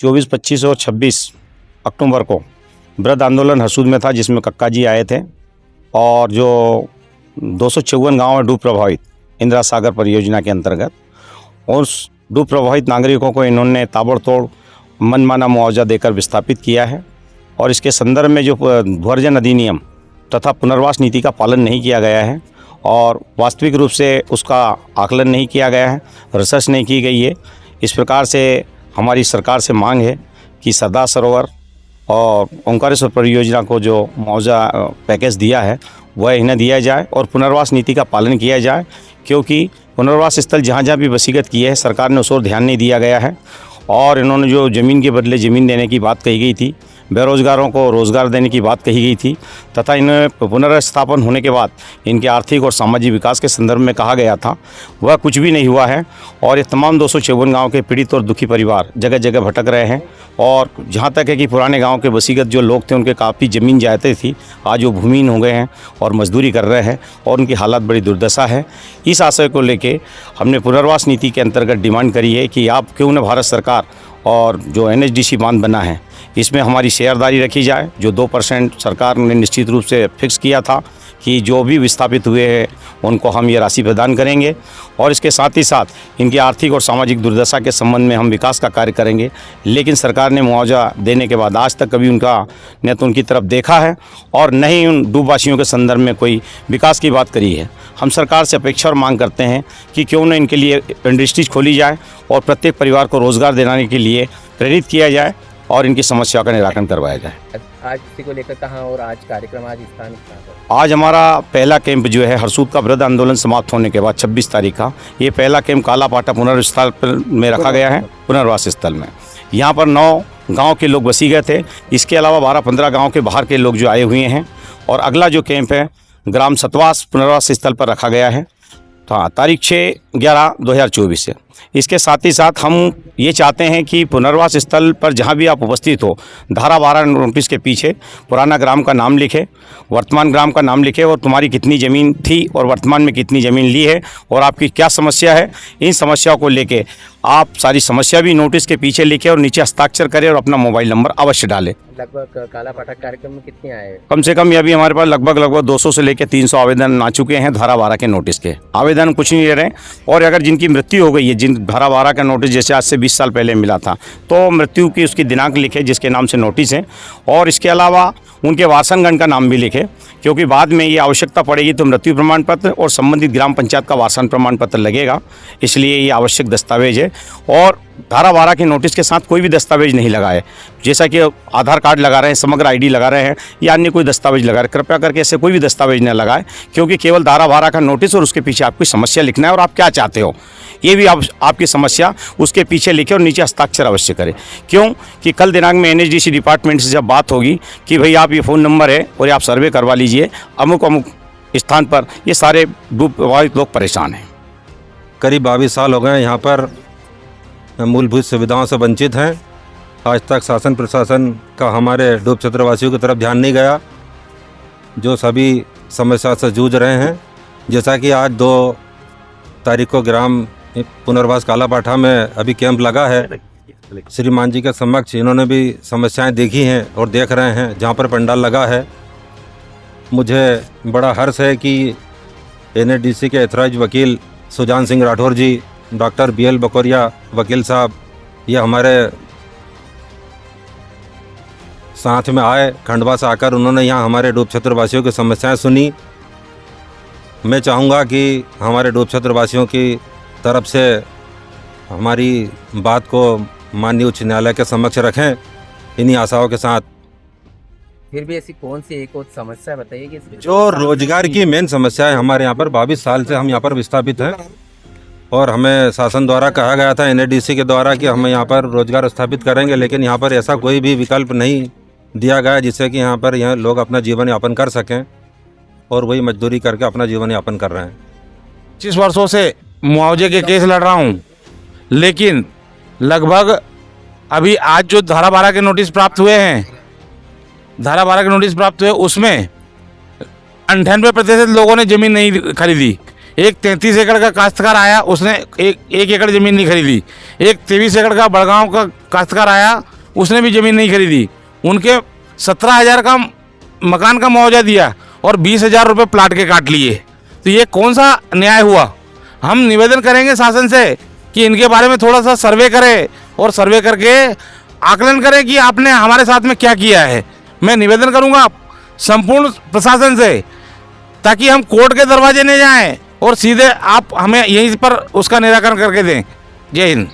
24, 25 और 26 अक्टूबर को वृहद आंदोलन हरसूद में था, जिसमें कक्का जी आए थे और जो 254 गाँव में डूब प्रभावित इंदिरा सागर परियोजना के अंतर्गत उस डूब प्रभावित नागरिकों को इन्होंने ताबड़तोड़ मनमाना मुआवजा देकर विस्थापित किया है। और इसके संदर्भ में जो भूअर्जन अधिनियम तथा पुनर्वास नीति का पालन नहीं किया गया है और वास्तविक रूप से उसका आकलन नहीं किया गया है, रिसर्च नहीं की गई है। इस प्रकार से हमारी सरकार से मांग है कि सरदार सरोवर और ओंकारेश्वर परियोजना को जो मुआवजा पैकेज दिया है वह इन्हें दिया जाए और पुनर्वास नीति का पालन किया जाए, क्योंकि पुनर्वास स्थल जहाँ जहाँ भी वसीगत किए हैं सरकार ने उस ओर ध्यान नहीं दिया गया है। और इन्होंने जो ज़मीन के बदले ज़मीन देने की बात कही गई थी, बेरोज़गारों को रोज़गार देने की बात कही गई थी तथा इन्हें पुनर्स्थापन होने के बाद इनके आर्थिक और सामाजिक विकास के संदर्भ में कहा गया था, वह कुछ भी नहीं हुआ है। और ये तमाम 254 गाँव के पीड़ित और दुखी परिवार जगह जगह भटक रहे हैं। और जहाँ तक है कि पुराने गांव के वसीगत जो लोग थे उनके काफ़ी ज़मीन जायते थी, आज वो भूमिहीन हो गए हैं और मजदूरी कर रहे हैं और उनकी हालत बड़ी दुर्दशा है। इस आशय को लेके हमने पुनर्वास नीति के अंतर्गत डिमांड करी है कि आप क्यों न भारत सरकार और जो NHDC बांध बना है इसमें हमारी शेयरदारी रखी जाए। जो 2% सरकार ने निश्चित रूप से फिक्स किया था कि जो भी विस्थापित हुए हैं उनको हम ये राशि प्रदान करेंगे और इसके साथ ही साथ इनकी आर्थिक और सामाजिक दुर्दशा के संबंध में हम विकास का कार्य करेंगे। लेकिन सरकार ने मुआवजा देने के बाद आज तक कभी उनका न तो उनकी तरफ देखा है और न ही उन डूबवासियों के संदर्भ में कोई विकास की बात करी है। हम सरकार से अपेक्षा और मांग करते हैं कि क्यों न इनके लिए इंडस्ट्रीज खोली जाए और प्रत्येक परिवार को रोज़गार दिलाने के लिए प्रेरित किया जाए और इनकी समस्या का निराकरण करवाया जाए। आज इसी को लेकर कहाँ और आज कार्यक्रम आज स्थान कहाँ पर? आज हमारा पहला कैंप जो है हरसूद का वृहद आंदोलन समाप्त होने के बाद 26 तारीख का ये पहला कैंप कालापाटा पुनर्स्थल में रखा गया है, पुनर्वास स्थल में। यहाँ पर 9 गाँव के लोग बसी गए थे, इसके अलावा 12-15 गाँव के बाहर के लोग जो आए हुए हैं। और अगला जो कैंप है ग्राम सतवास पुनर्वास स्थल पर रखा गया है, तो हाँ, तारीख 6/11/2024 से। इसके साथ ही साथ हम ये चाहते हैं कि पुनर्वास स्थल पर जहाँ भी आप उपस्थित हो, धारा 12 नोटिस के पीछे पुराना ग्राम का नाम लिखे, वर्तमान ग्राम का नाम लिखे और तुम्हारी कितनी ज़मीन थी और वर्तमान में कितनी ज़मीन ली है और आपकी क्या समस्या है। इन समस्याओं को लेके आप सारी समस्या भी नोटिस के पीछे लिखे और नीचे हस्ताक्षर करें और अपना मोबाइल नंबर अवश्य डालें। लगभग कालापाटा कार्यक्रम में कितने आए? कम से कम ये अभी हमारे पास लगभग 200 से लेकर 300 आवेदन आ चुके हैं। धारा 12 के नोटिस के आवेदन कुछ नहीं ले रहे हैं। और अगर जिनकी मृत्यु हो गई है, जिन धारा 12 का नोटिस जैसे आज से 20 साल पहले मिला था, तो मृत्यु की उसकी दिनांक लिखे जिसके नाम से नोटिस है और इसके अलावा उनके वारसनगण का नाम भी लिखे, क्योंकि बाद में ये आवश्यकता पड़ेगी तो मृत्यु प्रमाण पत्र और संबंधित ग्राम पंचायत का वारसन प्रमाण पत्र लगेगा, इसलिए ये आवश्यक दस्तावेज है। और धारा 12 के नोटिस के साथ कोई भी दस्तावेज नहीं लगाए, जैसा कि आधार कार्ड लगा रहे हैं, समग्र ID लगा रहे हैं या अन्य कोई दस्तावेज लगा रहे हैं। कृपया करके ऐसे कोई भी दस्तावेज न लगाए, क्योंकि केवल धारा 12 का नोटिस और उसके पीछे आपकी समस्या लिखना है और आप क्या चाहते हो ये भी आपकी समस्या उसके पीछे लिखे और नीचे हस्ताक्षर अवश्य करें। क्यों कि कल दिनांक में NHDC डिपार्टमेंट से जब बात होगी कि भाई आप ये फ़ोन नंबर है और आप सर्वे करवा लीजिए, अमुक अमुक स्थान पर ये सारे डूब प्रभावित लोग परेशान हैं। करीब 22 साल हो गए यहाँ पर मूलभूत सुविधाओं से वंचित हैं। आज तक शासन प्रशासन का हमारे डूब क्षेत्रवासियों की तरफ ध्यान नहीं गया, जो सभी समस्या से जूझ रहे हैं। जैसा कि आज 2 तारीख को ग्राम पुनर्वास कालापाठा में अभी कैंप लगा है, श्रीमान जी के समक्ष इन्होंने भी समस्याएं देखी हैं और देख रहे हैं जहाँ पर पंडाल लगा है। मुझे बड़ा हर्ष है कि NHDC के एथराइज वकील सुजान सिंह राठौर जी, डॉक्टर BL बकोरिया वकील साहब, ये हमारे साथ में आए, खंडवा से आकर उन्होंने यहाँ हमारे डूब क्षेत्रवासियों की समस्याएं सुनी। मैं चाहूँगा कि हमारे डूब क्षेत्रवासियों की तरफ से हमारी बात को माननीय उच्च न्यायालय के समक्ष रखें, इन्हीं आशाओं के साथ। फिर भी ऐसी कौन सी एक और समस्या बताइए कि जो रोजगार की मेन समस्या है हमारे यहाँ पर, 22 साल से हम यहाँ पर विस्थापित हैं और हमें शासन द्वारा कहा गया था NHDC के द्वारा कि हम यहाँ पर रोजगार स्थापित करेंगे, लेकिन यहाँ पर ऐसा कोई भी विकल्प नहीं दिया गया जिससे कि यहाँ पर लोग अपना जीवन यापन कर सकें और वही मजदूरी करके अपना जीवन यापन कर रहे हैं। 25 वर्षों से मुआवजे के केस लड़ रहा हूँ, लेकिन लगभग अभी आज जो धारा 12 के नोटिस प्राप्त हुए हैं, धारा 12 के नोटिस प्राप्त हुए उसमें 98% लोगों ने ज़मीन नहीं खरीदी, एक 33 एकड़ का काश्तकार आया, उसने एक एकड़ ज़मीन नहीं खरीदी। एक 23 एकड़ का बड़गांव का काश्तकार आया, उसने भी ज़मीन नहीं खरीदी। उनके 17,000 का मकान का मुआवजा दिया और 20,000 रुपये प्लाट के काट लिए। तो ये कौन सा न्याय हुआ? हम निवेदन करेंगे शासन से कि इनके बारे में थोड़ा सा सर्वे करें और सर्वे करके आकलन करें कि आपने हमारे साथ में क्या किया है। मैं निवेदन करूंगा संपूर्ण प्रशासन से, ताकि हम कोर्ट के दरवाजे नहीं जाएं और सीधे आप हमें यहीं पर उसका निराकरण करके दें। जय हिंद।